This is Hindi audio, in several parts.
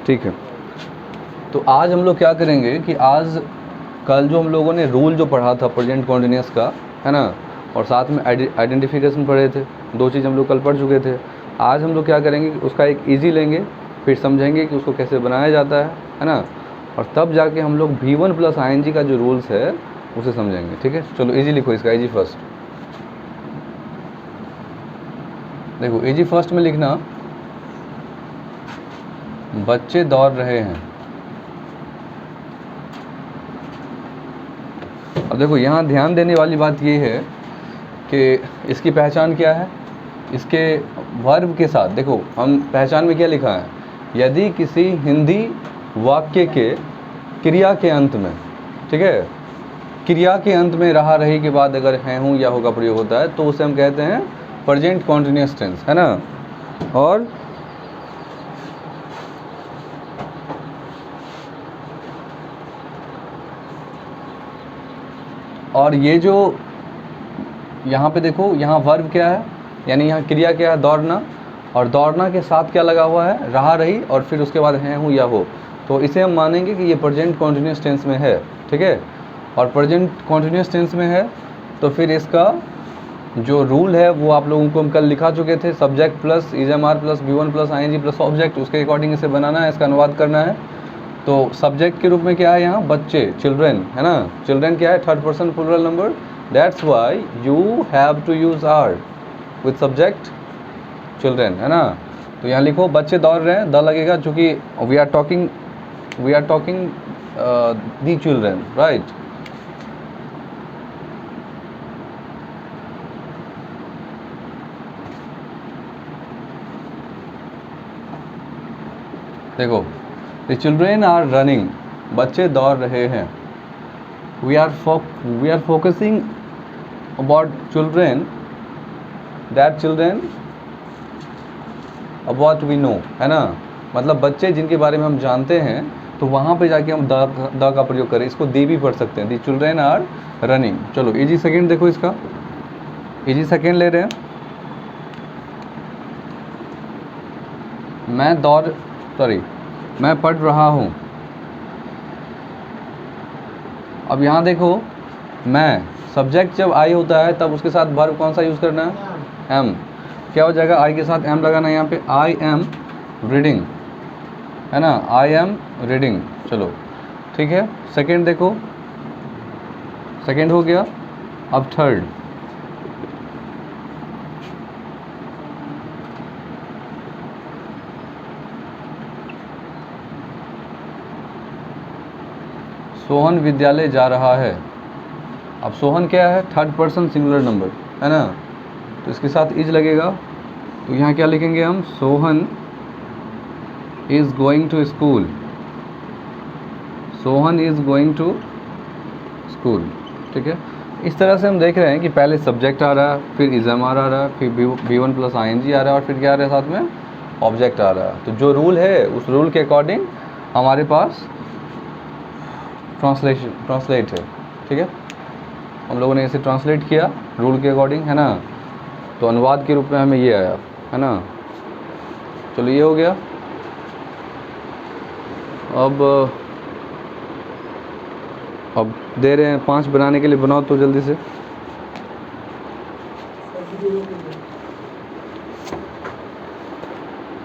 ठीक है, तो आज हम लोग क्या करेंगे कि आज कल जो हम लोगों ने रूल जो पढ़ा था प्रेजेंट कॉन्टिन्यूस का, है ना, और साथ में आइडेंटिफिकेशन पढ़े थे, दो चीज़ हम लोग कल पढ़ चुके थे। आज हम लोग क्या करेंगे कि उसका एक इजी लेंगे, फिर समझेंगे कि उसको कैसे बनाया जाता है ना, और तब जाके हम लोग V1 प्लस ING का जो रूल्स है उसे समझेंगे। ठीक है, चलो इजी लिखो इसका, इजी फर्स्ट। देखो इजी फर्स्ट में लिखना बच्चे दौड़ रहे हैं। अब देखो यहाँ ध्यान देने वाली बात ये है कि इसकी पहचान क्या है, इसके वर्ब के साथ। देखो हम पहचान में क्या लिखा है, यदि किसी हिंदी वाक्य के क्रिया के अंत में, ठीक है, क्रिया के अंत में रहा रही के बाद अगर है हूँ या हो का प्रयोग होता है तो उसे हम कहते हैं प्रेजेंट कॉन्टिन्यूअस टेंस, है ना। और ये जो यहाँ पे देखो, यहाँ वर्ब क्या है, यानी यहाँ क्रिया क्या है, दौड़ना, और दौड़ना के साथ क्या लगा हुआ है, रहा रही, और फिर उसके बाद है हूँ या हो, तो इसे हम मानेंगे कि ये प्रेजेंट कॉन्टिन्यूअस टेंस में है। ठीक है, और प्रेजेंट कॉन्टिन्यूअस टेंस में है तो फिर इसका जो रूल है वो आप लोगों को हम कल लिखा चुके थे, subject plus is am are plus V1 plus ING plus object, उसके अकॉर्डिंग इसे बनाना है, इसका अनुवाद करना है। तो सब्जेक्ट के रूप में क्या है यहाँ, बच्चे, चिल्ड्रेन, है ना। चिल्ड्रेन क्या है, third person plural number, that's why you have to use are with subject children, है ना। तो यहाँ लिखो बच्चे दौड़ रहे हैं, द लगेगा चूँकि we are talking the children, right. देखो द चिल्ड्रेन आर रनिंग, बच्चे दौड़ रहे हैं। We are focusing about children, that children about we know, है ना। मतलब बच्चे जिनके बारे में हम जानते हैं, तो वहाँ पे जाके हम द का प्रयोग करें, इसको दे भी पढ़ सकते हैं, द चिल्ड्रेन आर रनिंग। चलो इजी सेकेंड देखो, इसका इजी सेकेंड ले रहे हैं, मैं पढ़ रहा हूँ। अब यहाँ देखो, मैं सब्जेक्ट जब आई होता है तब उसके साथ वर्ब कौन सा यूज़ करना है, एम। क्या हो जाएगा, आई के साथ एम लगाना है यहाँ पे, आई एम रीडिंग, है ना, आई एम रीडिंग। चलो ठीक है, सेकेंड देखो, सेकेंड हो गया। अब थर्ड, सोहन विद्यालय जा रहा है। अब सोहन क्या है, थर्ड पर्सन सिंगुलर नंबर, है ना, तो इसके साथ इज लगेगा, तो यहाँ क्या लिखेंगे हम, Sohan is going to school, Sohan is going to school. ठीक है, इस तरह से हम देख रहे हैं कि पहले सब्जेक्ट आ रहा है, फिर इजएमआर आ रहा है, फिर V1 प्लस ING आ रहा है, और फिर क्या आ रहा है साथ में, ऑब्जेक्ट आ रहा है। तो जो रूल है उस रूल के अकॉर्डिंग हमारे पास ट्रांसलेट है। ठीक है, हम लोगों ने इसे ट्रांसलेट किया रूल के अकॉर्डिंग, है ना, तो अनुवाद के रूप में हमें ये आया, है ना। चलो ये हो गया। अब दे रहे हैं 5 बनाने के लिए, बनाओ तो जल्दी से।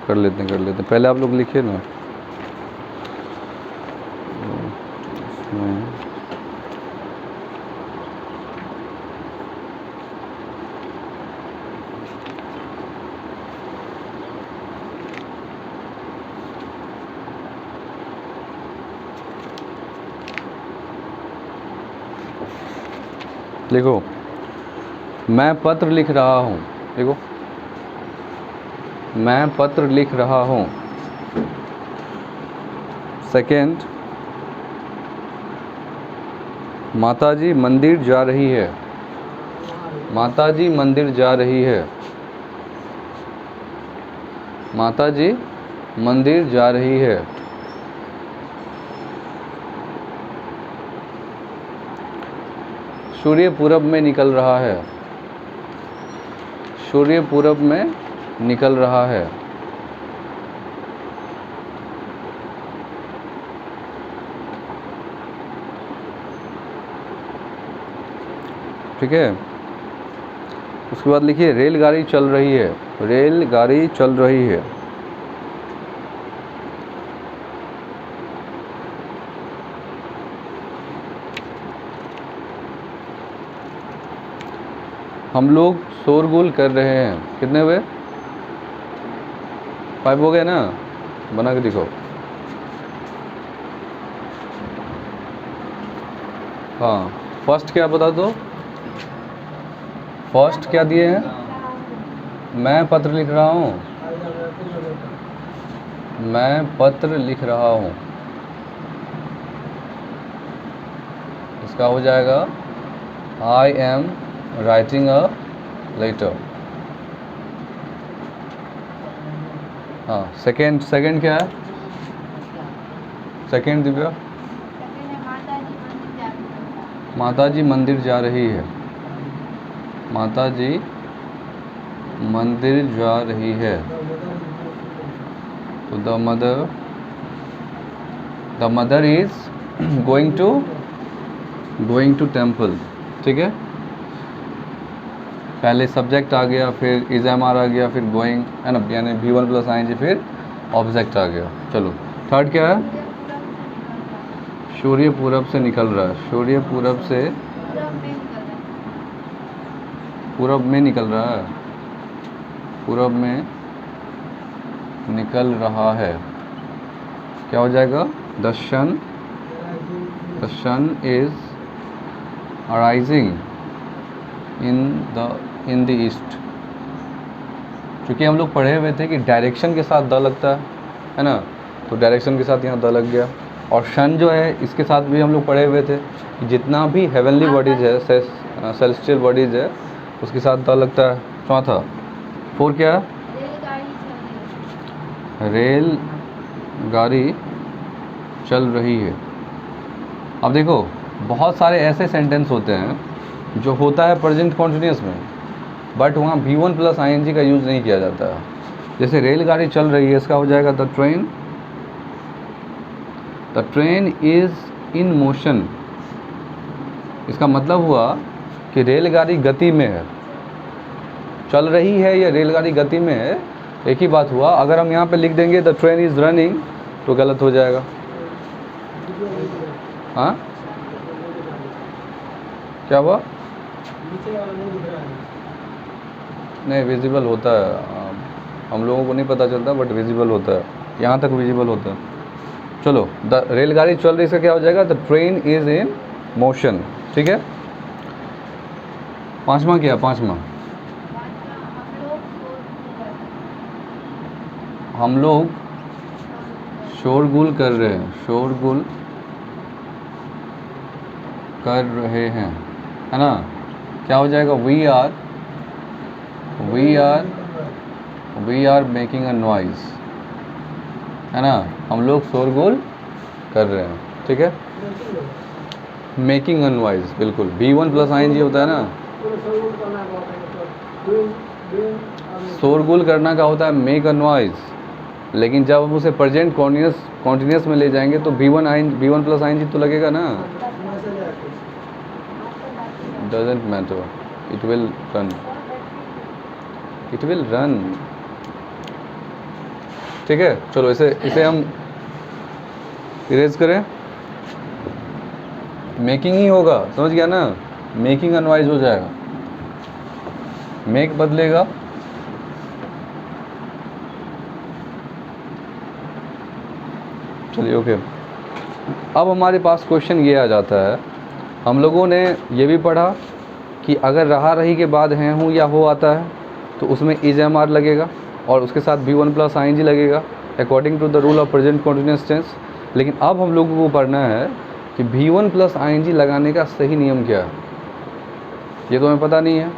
कर लेते हैं पहले आप लोग लिखिए ना। देखो मैं पत्र लिख रहा हूँ, देखो मैं पत्र लिख रहा हूँ। सेकेंड, माताजी मंदिर जा रही है, माताजी मंदिर जा रही है, माताजी मंदिर जा रही है। सूर्य पूरब में निकल रहा है, सूर्य पूरब में निकल रहा है। ठीक है, उसके बाद लिखिए रेलगाड़ी चल रही है। रेलगाड़ी चल रही है। हम लोग शोरगुल कर रहे हैं। कितने हुए? 5 हो गए ना? बना के दिखाओ। हाँ, फर्स्ट क्या बता दो? फर्स्ट क्या दिए हैं? मैं पत्र लिख रहा हूँ। मैं पत्र लिख रहा हूँ। इसका हो जाएगा I am writing a letter. हाँ, सेकेंड क्या है? सेकेंड दिव्या? माता जी मंदिर जा रही है। माता जी मंदिर जा रही है। तो the mother is going to temple. ठीक है, पहले सब्जेक्ट आ गया, फिर इज एम आर आ गया, फिर गोइंग है ना, यानी V1 प्लस आई एन जी, फिर ऑब्जेक्ट आ गया। चलो थर्ड क्या है? सूर्य पूरब से निकल रहा है। सूर्य पूरब से पूरब में निकल रहा है। पूरब में निकल रहा है। क्या हो जाएगा? The sun is arising in the east. क्योंकि हम लोग पढ़े हुए थे कि डायरेक्शन के साथ द लगता है ना, तो डायरेक्शन के साथ यहाँ द लग गया। और सन जो है इसके साथ भी हम लोग पढ़े हुए थे कि जितना भी हेवनली बॉडीज है, सेलेस्टियल बॉडीज है, उसके साथ द लगता है। चौथा 4 क्या है? रेल गाड़ी चल रही है। अब देखो बहुत सारे ऐसे सेंटेंस होते हैं जो होता है प्रेजेंट कॉन्टिन्यूस में, बट वहाँ V1 प्लस आई एन जी का यूज़ नहीं किया जाता है। जैसे रेलगाड़ी चल रही है, इसका हो जाएगा the train is in motion. इसका मतलब हुआ कि रेलगाड़ी गति में है। चल रही है या रेलगाड़ी गति में है, एक ही बात हुआ। अगर हम यहाँ पे लिख देंगे द ट्रेन इज़ रनिंग तो गलत हो जाएगा। हाँ, क्या हुआ? नहीं, विजिबल होता है, हम लोगों को नहीं पता चलता, बट विजिबल होता है, यहाँ तक विजिबल होता है। चलो, द रेलगाड़ी चल रही, इसका क्या हो जाएगा? The train is in motion. ठीक है, पांचवा क्या? पांचवा हम लोग शोरगुल कर रहे हैं। शोरगुल कर रहे हैं, है ना? क्या हो जाएगा? We are making a noise, है ना? हम लोग शोरगुल कर रहे हैं। ठीक है, मेकिंग अ नॉइज़, बिल्कुल V1 प्लस आई एन जी होता है ना। शोरगुल करना का होता है मेक अ नॉइज़, लेकिन जब हम उसे प्रेजेंट कॉन्टिन्यूस में ले जाएंगे तो V1 प्लस आई एन जी तो लगेगा ना। Doesn't matter, it will run. ठीक है, चलो इसे हम इरेज करें। मेकिंग ही होगा, समझ गया ना? मेकिंग अ नॉइज़ हो जाएगा, मेक बदलेगा, चलिए ओके। अब हमारे पास क्वेश्चन ये आ जाता है, हम लोगों ने ये भी पढ़ा कि अगर रहा रही के बाद हैं हूँ या हो आता है तो उसमें इज एम आर लगेगा और उसके साथ V1 plus I N G लगेगा according to the rule of present continuous tense. लेकिन अब हम लोगों को पढ़ना है कि V1 प्लस आई एन जी लगाने का सही नियम क्या है, ये तो हमें पता नहीं है।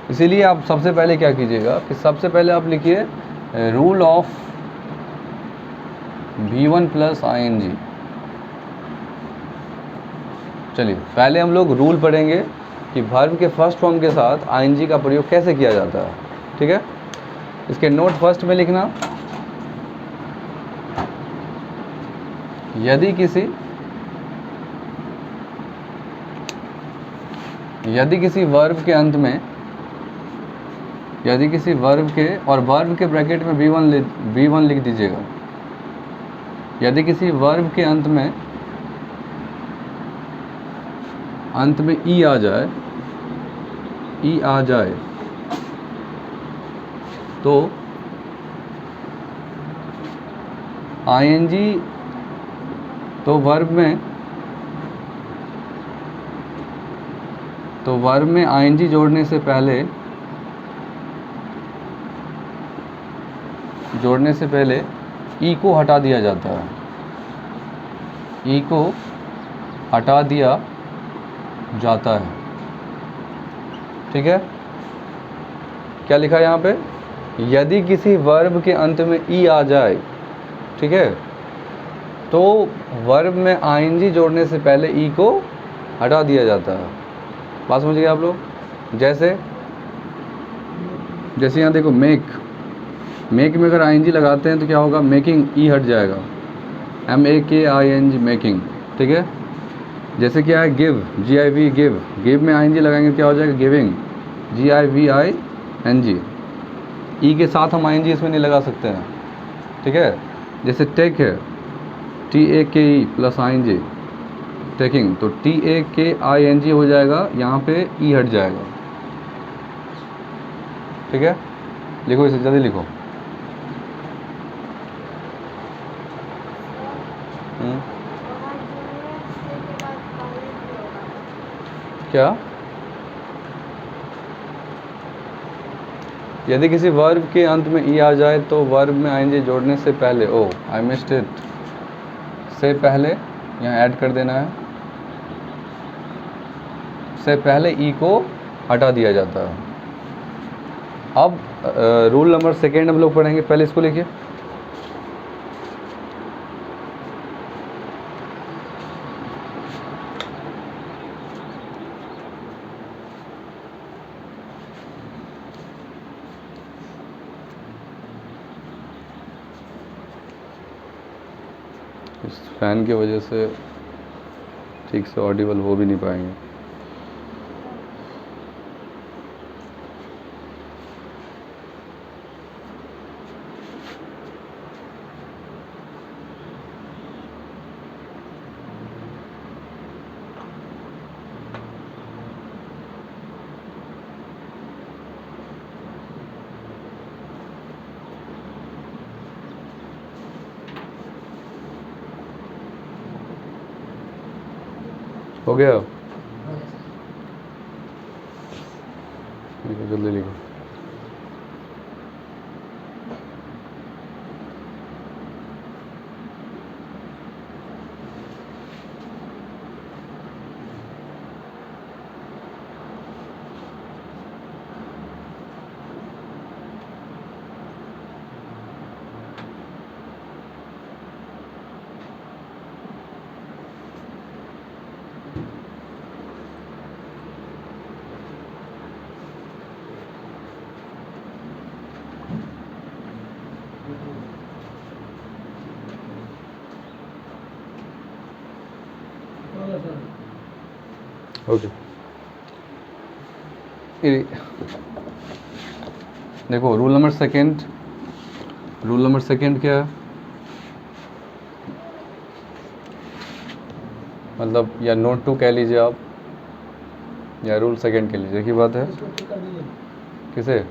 इसीलिए आप सबसे पहले क्या कीजिएगा कि सबसे पहले आप लिखिए rule of V1 plus I N G. चलिए पहले हम लोग रूल पढ़ेंगे कि वर्ब के फर्स्ट फॉर्म के साथ आईएनजी का प्रयोग कैसे किया जाता है। ठीक है, इसके नोट फर्स्ट में लिखना, यदि किसी वर्ब के अंत में, यदि किसी वर्ब के, और वर्ब के ब्रैकेट में V1 लिख दीजिएगा। यदि किसी वर्ब के अंत में ई आ जाए तो आईएनजी, तो वर्ब में आईएनजी जोड़ने से पहले ई को हटा दिया जाता है, ई को हटा दिया जाता है। ठीक है, क्या लिखा है यहाँ पे? यदि किसी वर्ब के अंत में ई आ जाए, ठीक है, तो वर्ब में आईएनजी जोड़ने से पहले ई को हटा दिया जाता है। बात समझ गए आप लोग? जैसे यहाँ देखो, मेक में अगर आईएनजी लगाते हैं तो क्या होगा? मेकिंग, ई हट जाएगा, MAKING, मेकिंग। ठीक है, जैसे क्या है, गिव, GIV, गिव में आईएनजी लगाएंगे क्या हो जाएगा? Giving, GIVING। ई के साथ हम आईएनजी इसमें नहीं लगा सकते हैं। ठीक है, जैसे टेक है, TAKE प्लस ING, टेकिंग, तो TAKING हो जाएगा, यहाँ पे ई हट जाएगा। ठीक है, लिखो इसे, जल्दी लिखो। क्या? यदि किसी वर्ब के अंत में ई आ जाए तो वर्ब में आईएनजी जोड़ने से पहले, आई मिस्ड इट, से पहले यहाँ ऐड कर देना है, से पहले ई को हटा दिया जाता है। अब रूल नंबर सेकेंड हम लोग पढ़ेंगे, पहले इसको लिखिए। इस फैन की वजह से ठीक से ऑडिबल हो भी नहीं पाएंगे। हो गया? लिखो, जल्दी लिखो। ओके, देखो रूल नंबर सेकेंड क्या है? मतलब या नोट 2 कह लीजिए आप, या रूल सेकेंड कह लीजिए, की बात है। किसे?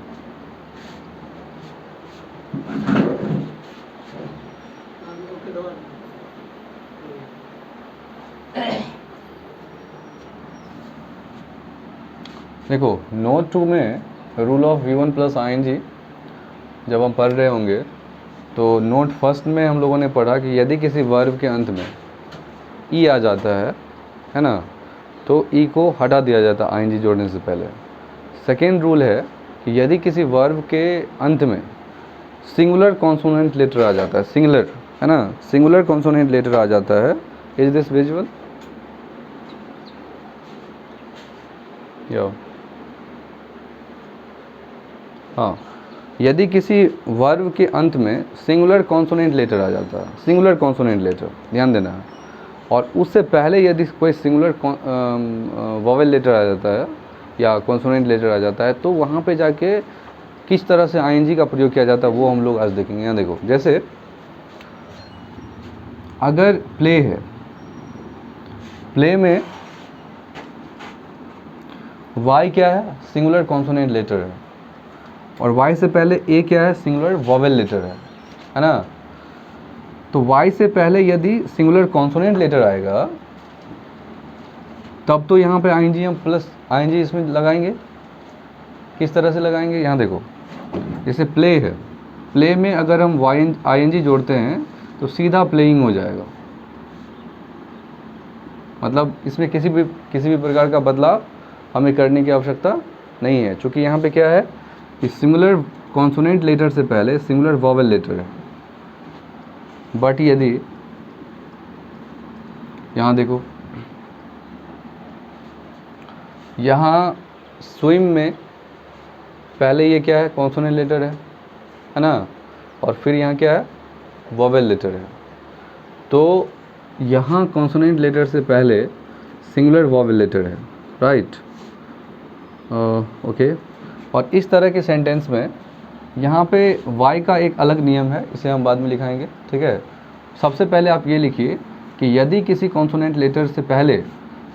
देखो नोट 2 में rule of V1 plus ING जब हम पढ़ रहे होंगे तो नोट फर्स्ट में हम लोगों ने पढ़ा कि यदि किसी वर्ब के अंत में ई आ जाता है ना, तो ई को हटा दिया जाता है ING जोड़ने से पहले। सेकेंड रूल है कि यदि किसी वर्ब के अंत में सिंगुलर कॉन्सोनेंट लेटर आ जाता है, सिंगुलर, है ना, सिंगुलर कॉन्सोनेंट लेटर आ जाता है, इज दिस विजुअल? या हाँ, यदि किसी वर्ब के अंत में सिंगुलर कॉन्सोनेंट लेटर आ जाता है, सिंगुलर कॉन्सोनेंट लेटर ध्यान देना है, और उससे पहले यदि कोई सिंगुलर वॉवेल लेटर आ जाता है या कॉन्सोनेंट लेटर आ जाता है, तो वहाँ पे जाके किस तरह से आईएनजी का प्रयोग किया जाता है वो हम लोग आज देखेंगे। यहाँ देखो, जैसे अगर प्ले है, प्ले में वाई क्या है, सिंगुलर कॉन्सोनेंट लेटर है, और वाई से पहले ए क्या है, सिंगुलर वॉवेल लेटर है ना। तो वाई से पहले यदि सिंगुलर कॉन्सोनेंट लेटर आएगा तब तो यहाँ पे आईएनजी हम प्लस आईएनजी इसमें लगाएंगे। किस तरह से लगाएंगे, यहाँ देखो, जैसे प्ले है, प्ले में अगर हम आईएनजी जोड़ते हैं तो सीधा प्लेइंग हो जाएगा, मतलब इसमें किसी भी प्रकार का बदलाव हमें करने की आवश्यकता नहीं है, क्योंकि यहाँ पे क्या है कि सिंगुलर कॉन्सोनेंट लेटर से पहले सिंगुलर वॉवेल लेटर है। बट यदि यहाँ देखो, यहाँ स्विम में पहले ये क्या है, कॉन्सोनेंट लेटर है ना, और फिर यहाँ क्या है, वॉवेल लेटर है। तो यहाँ कॉन्सोनेंट लेटर से पहले सिंगुलर वॉवेल लेटर है, राइट, ओके। और इस तरह के सेंटेंस में यहाँ पे वाई का एक अलग नियम है, इसे हम बाद में लिखाएंगे, ठीक है। सबसे पहले आप ये लिखिए कि यदि किसी कॉन्सोनेंट लेटर से पहले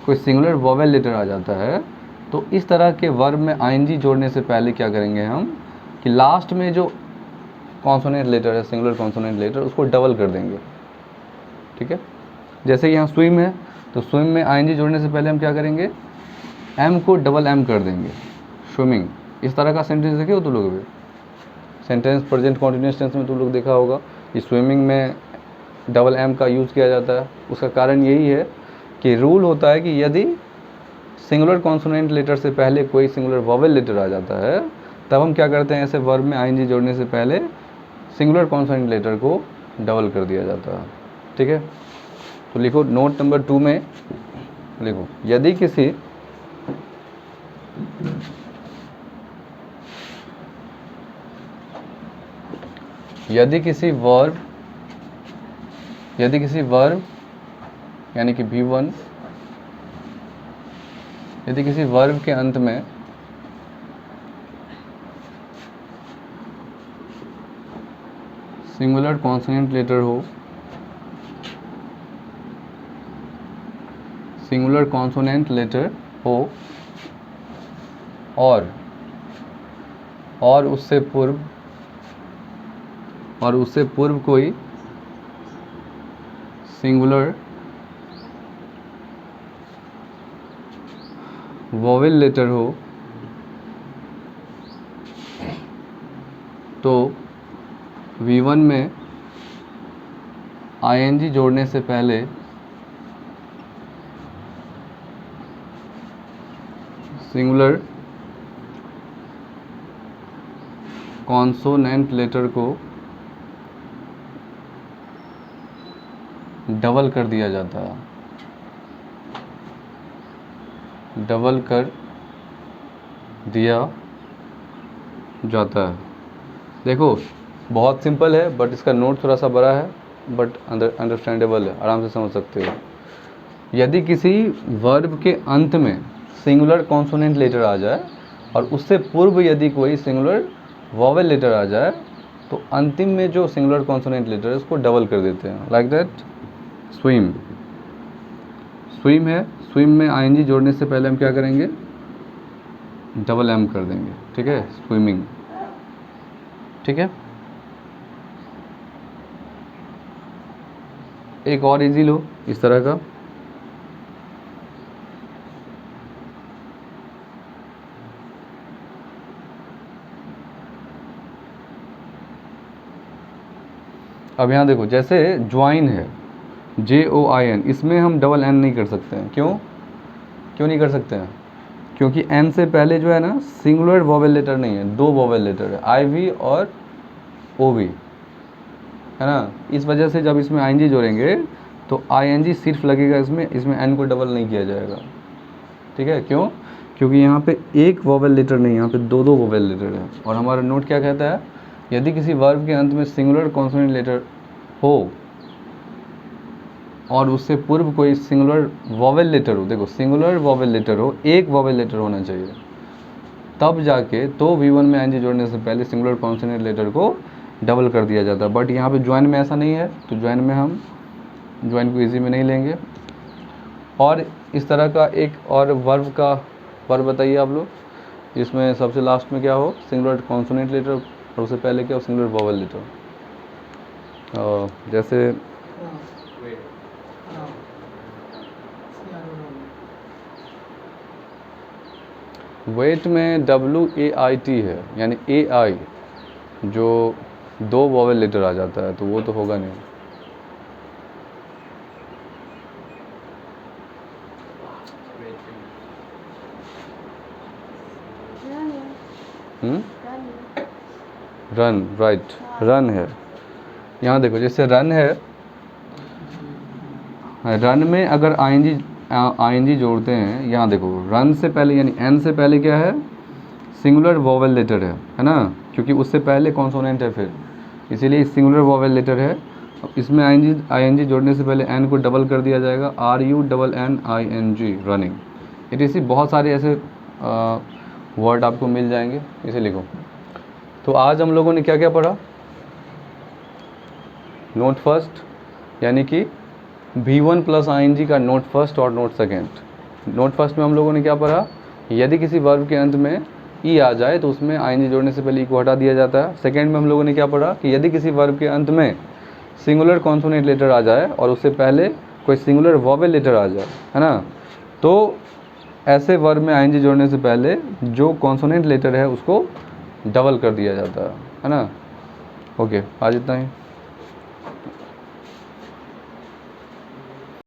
कोई सिंगुलर वॉवेल लेटर आ जाता है तो इस तरह के वर्ब में आईएनजी जोड़ने से पहले क्या करेंगे हम कि लास्ट में जो कॉन्सोनेंट लेटर है, सिंगुलर कॉन्सोनेंट लेटर, उसको डबल कर देंगे, ठीक है। जैसे यहाँ स्विम है, तो स्विम में आईएनजी जोड़ने से पहले हम क्या करेंगे, एम को डबल एम कर देंगे, स्विमिंग। इस तरह का सेंटेंस देखे हो तुम लोग भी, सेंटेंस प्रेजेंट कॉन्टिन्यूअस टेंस में तुम लोग देखा होगा कि स्विमिंग में डबल एम का यूज़ किया जाता है। उसका कारण यही है कि रूल होता है कि यदि सिंगुलर कॉन्सोनेंट लेटर से पहले कोई सिंगुलर वॉवेल लेटर आ जाता है तब हम क्या करते हैं, ऐसे वर्ब में आईएनजी जोड़ने से पहले सिंगुलर कॉन्सोनेंट लेटर को डबल कर दिया जाता है, ठीक है। तो लिखो नोट नंबर 2 में लिखो, यदि किसी वर्ब यानी कि V1 यदि किसी वर्ब के अंत में सिंगुलर कॉन्सोनेंट लेटर हो, सिंगुलर कॉन्सोनेंट लेटर हो और उससे पूर्व कोई सिंगुलर वॉवेल लेटर हो तो V1 में आईएनजी जोड़ने से पहले सिंगुलर कॉन्सोनेंट लेटर को डबल कर दिया जाता है, डबल कर दिया जाता है। देखो बहुत सिंपल है, बट इसका नोट थोड़ा सा बड़ा है, बट अंडरस्टैंडेबल है, आराम से समझ सकते हो। यदि किसी वर्ब के अंत में सिंगुलर कॉन्सोनेंट लेटर आ जाए और उससे पूर्व यदि कोई सिंगुलर वॉवेल लेटर आ जाए तो अंतिम में जो सिंगुलर कॉन्सोनेंट लेटर है उसको डबल कर देते हैं, लाइक दैट। स्विम है, स्विम में आईएनजी जोड़ने से पहले हम क्या करेंगे, डबल एम कर देंगे, ठीक है, स्विमिंग, ठीक है। एक और इजी लो इस तरह का, अब यहाँ देखो, जैसे ज्वाइन है, JOIN, इसमें हम डबल एन नहीं कर सकते हैं। क्यों नहीं कर सकते हैं? क्योंकि एन से पहले जो है ना सिंगुलर वॉवेल लेटर नहीं है, 2 वॉवेल लेटर है, IV और OV, है ना। इस वजह से जब इसमें ING जोड़ेंगे तो ING सिर्फ लगेगा इसमें एन को डबल नहीं किया जाएगा, ठीक है। क्योंकि यहाँ पे एक वॉवेल लेटर नहीं, यहाँ पे 2 वॉवेल लेटर है। और हमारा नोट क्या कहता है यदि किसी वर्ब के अंत में सिंगुलर कॉन्सोनेंट लेटर हो और उससे पूर्व कोई सिंगुलर वॉवेल लेटर हो, देखो सिंगुलर वॉवेल लेटर हो, एक वॉवेल लेटर होना चाहिए, तब जाके तो V1 में ING जोड़ने से पहले सिंगुलर कॉन्सोनेंट लेटर को डबल कर दिया जाता है। बट यहाँ पे ज्वाइन में ऐसा नहीं है, तो ज्वाइन में हम ज्वाइन को इजी में नहीं लेंगे। और इस तरह का एक और वर्ब बताइए आप लोग, जिसमें सबसे लास्ट में क्या हो, सिंगुलर कॉन्सोनेंट लेटर और उससे पहले क्या हो, सिंगुलर वॉवेल लेटर। जैसे वेट में WAIT है, यानी AI जो 2 वॉवेल लेटर आ जाता है, तो वो तो होगा नहीं। रन, राइट, रन है। यहाँ देखो जैसे रन है, रन में अगर ING जोड़ते हैं, यहाँ देखो रन से पहले यानी N से पहले क्या है, सिंगुलर वॉवेल लेटर है ना, क्योंकि उससे पहले कॉन्सोनेंट है, फिर इसीलिए सिंगुलर वॉवेल लेटर है। इसमें ING जोड़ने से पहले N को डबल कर दिया जाएगा, RUNNING, रनिंग। इसी बहुत सारे ऐसे वर्ड आपको मिल जाएंगे, इसे लिखो। तो आज हम लोगों ने क्या क्या पढ़ा, नोट फर्स्ट यानी कि V1 प्लस ING का नोट फर्स्ट और नोट सेकेंड। नोट फर्स्ट में हम लोगों ने क्या पढ़ा, यदि किसी वर्ब के अंत में ई आ जाए तो उसमें ING जोड़ने से पहले ई को हटा दिया जाता है। सेकेंड में हम लोगों ने क्या पढ़ा कि यदि किसी वर्ब के अंत में सिंगुलर कॉन्सोनेंट लेटर आ जाए और उससे पहले कोई सिंगुलर वॉवेल लेटर आ जाए, है ना, तो ऐसे वर्ब में ING जोड़ने से पहले जो कॉन्सोनेंट लेटर है उसको डबल कर दिया जाता है ना। ओके, आज इतना ही।